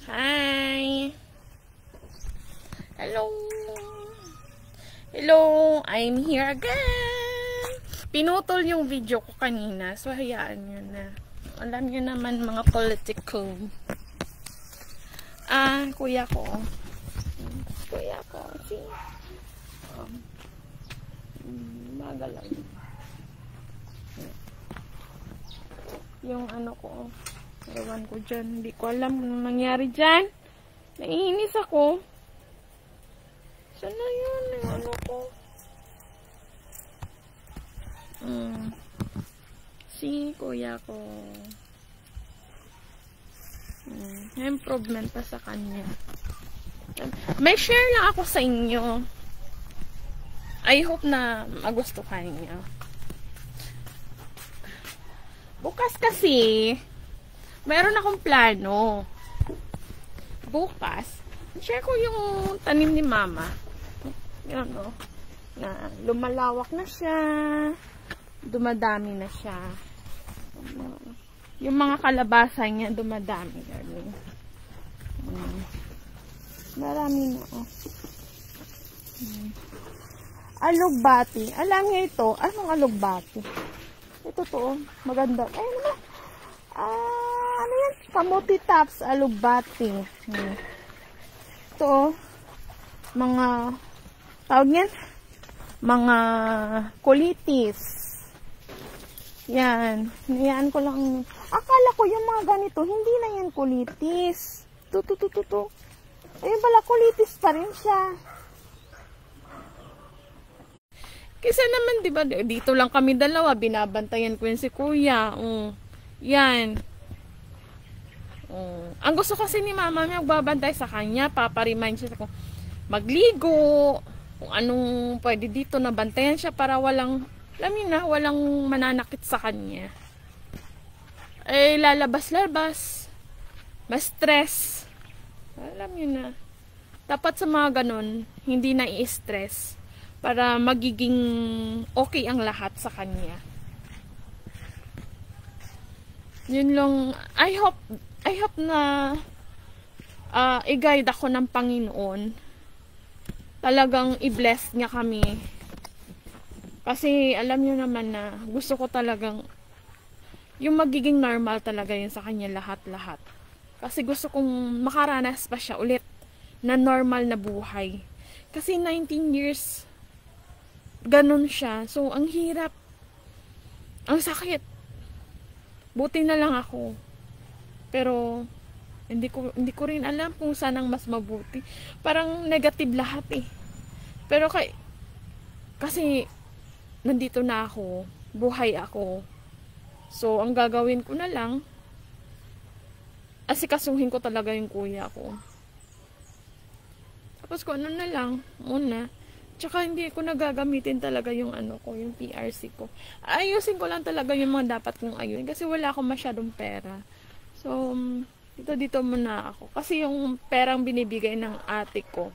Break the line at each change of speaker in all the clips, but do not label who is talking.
Hi! Hello! Hello! I'm here again! Pinutol yung video ko kanina, so hayaan nyo na. Alam nyo naman mga political. Kuya ko. Kuya ko, see? Magalang. Yung ano ko, ewan ko dyan. Hindi ko alam kung nangyari dyan. Naiinis ako. Saan na yun? Yung ano ko. Si kuya ko. May improvement pa sa kanya. May share lang ako sa inyo. I hope na magustuhan niyo. Bukas kasi, meron akong plano. Bukas, share ko yung tanim ni mama. Yan o. Na lumalawak na siya. Dumadami na siya. Yung mga kalabasa niya, dumadami. Marami na o. Alugbati. Alam niyo ito? Anong alugbati? Ito to. Maganda. Ay, ano ba? Ano yan? Kamuti tops, alugbati. Ito, mga, tawag yan? Mga kulitis. Yan. Yan ko lang. Akala ko yung mga ganito, hindi na yan kulitis. Ito. Ayun pala, kulitis pa rin siya. Kasi naman, di ba, dito lang kami dalawa, binabantayan ko yun si kuya. Yan. Ang gusto kasi ni mama niya, magbabantay sa kanya, paparemind siya kung magligo, kung anong pwede dito, nabantayan siya para walang, alam niyo na, walang mananakit sa kanya. Eh, lalabas-labas, ma-stress. Alam niyo na. Dapat sa mga ganun, hindi na i-stress para magiging okay ang lahat sa kanya. Yun lang, I hope na i-guide ako ng Panginoon. Talagang i-bless niya kami. Kasi alam niyo naman na gusto ko talagang yung magiging normal talaga yun sa kanya lahat-lahat. Kasi gusto kong makaranas pa siya ulit na normal na buhay. Kasi 19 years ganun siya. So, ang hirap. Ang sakit. Buti na lang ako. Pero, hindi ko rin alam kung saan ang mas mabuti. Parang negative lahat eh. Pero kasi, nandito na ako. Buhay ako. So, ang gagawin ko na lang, asikasuhin ko talaga yung kuya ko. Tapos kung ano na lang, muna. Tsaka hindi ko nagagamitin talaga yung ano ko, yung PRC ko. Ayusin ko lang talaga yung mga dapat kong ayusin. Kasi wala akong masyadong pera. So, dito muna ako. Kasi yung perang binibigay ng ate ko,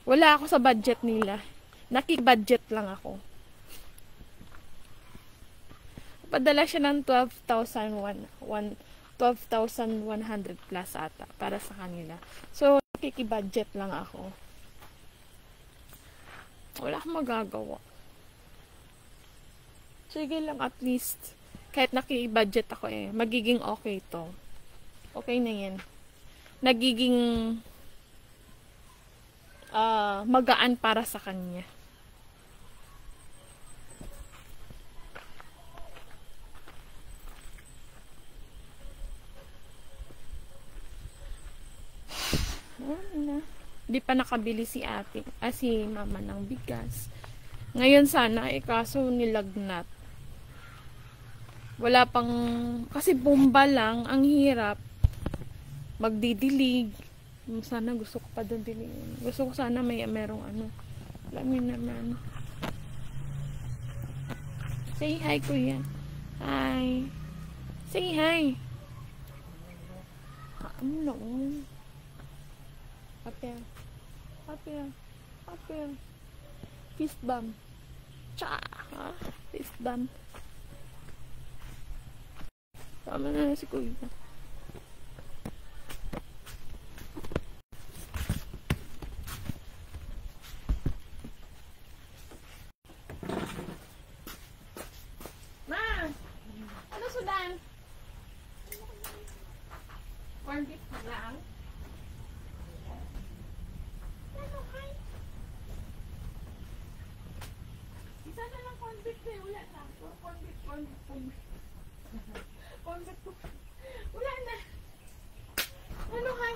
wala ako sa budget nila. Naki-budget lang ako. Padala siya ng 12,100 plus ata para sa kanila. So, nakiki-budget lang ako. Wala akong magagawa. Sige lang, at least kahit naki-budget ako magiging okay to. Okay na yan. Nagiging magaan para sa kanya. Di pa nakabili si ate, si mama ng bigas. Ngayon sana, kaso nilagnat. Wala pang, kasi bomba lang, ang hirap. Magdidilig. Sana gusto ko pa doon diligin. Gusto ko sana merong ano. Alam niyo naman. Say hi, kuya. Hi. Say hi. Ano? Up here. Fist bump. Cha! Fist bump. Tama na si kuya. corn beef na lang. Ano, hi? Isa na lang corn beef eh. Wala na. Corn beef. Corn beef. Wala na. Ano, hi?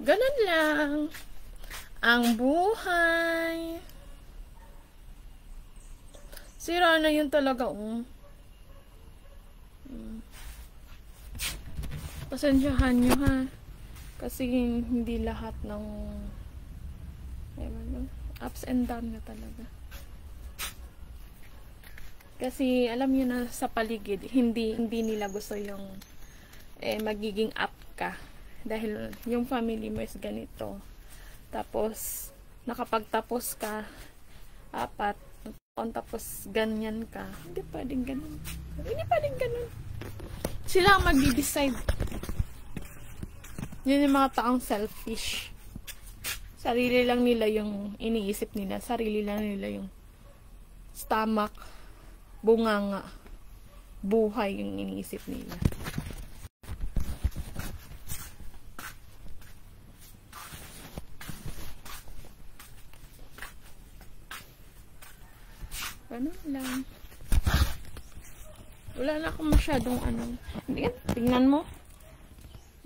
Ganun lang ang buhay. Sira na yun talaga. Pasensyahan nyo ha. Kasi hindi lahat ng ups and down na talaga. Kasi alam nyo na sa paligid, hindi nila gusto yung magiging up ka. Dahil yung family mo is ganito. Tapos, nakapagtapos ka, 4 taon, tapos ganyan ka. Hindi pwedeng ganun. Hindi pwedeng ganun. Sila ang mag-decide. Yun yung mga taong selfish. Sarili lang nila yung iniisip nila. Sarili lang nila yung stomach, bunganga, buhay yung iniisip nila. Ano lang. Wala na akong masyadong ano. Tingnan mo.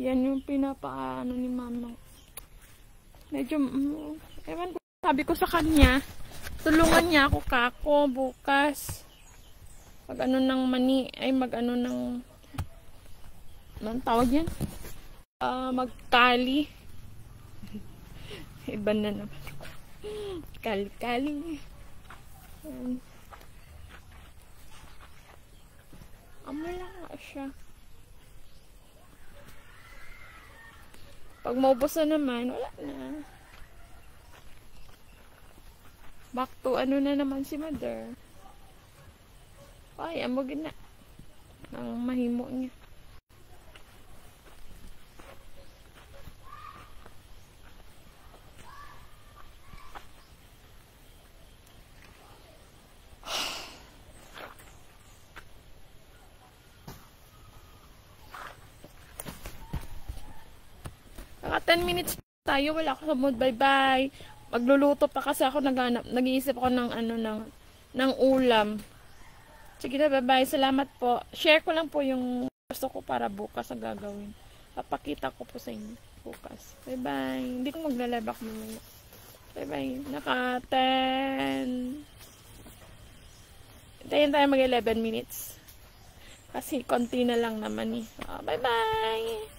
Yan yung pinapaano ni mama. Medyo, ewan ko, sabi ko sa kanya, tulungan niya ako kako bukas. Mag ano ng mani, ay mag ano ng, anong tawag yan? Magkali. Iba na naman. Kali-kali. Amoy lang nga siya. Pag maubos na naman, wala na. Back to ano na naman si mother. Ay, amogin na. Ang mahimo niya. Naka 10 minutes tayo, wala ako sa mood. Bye-bye. Magluluto pa kasi ako, nag-iisip ako ng ano ng ulam. Sige na, bye-bye. Salamat po. Share ko lang po yung gusto ko para bukas ang gagawin. Papakita ko po sa inyo bukas. Bye-bye. Hindi ko magla-live ako mamaya. Bye-bye. Naka 10. Hintayin tayo mag 11 minutes. Kasi konti na lang naman eh. Bye-bye.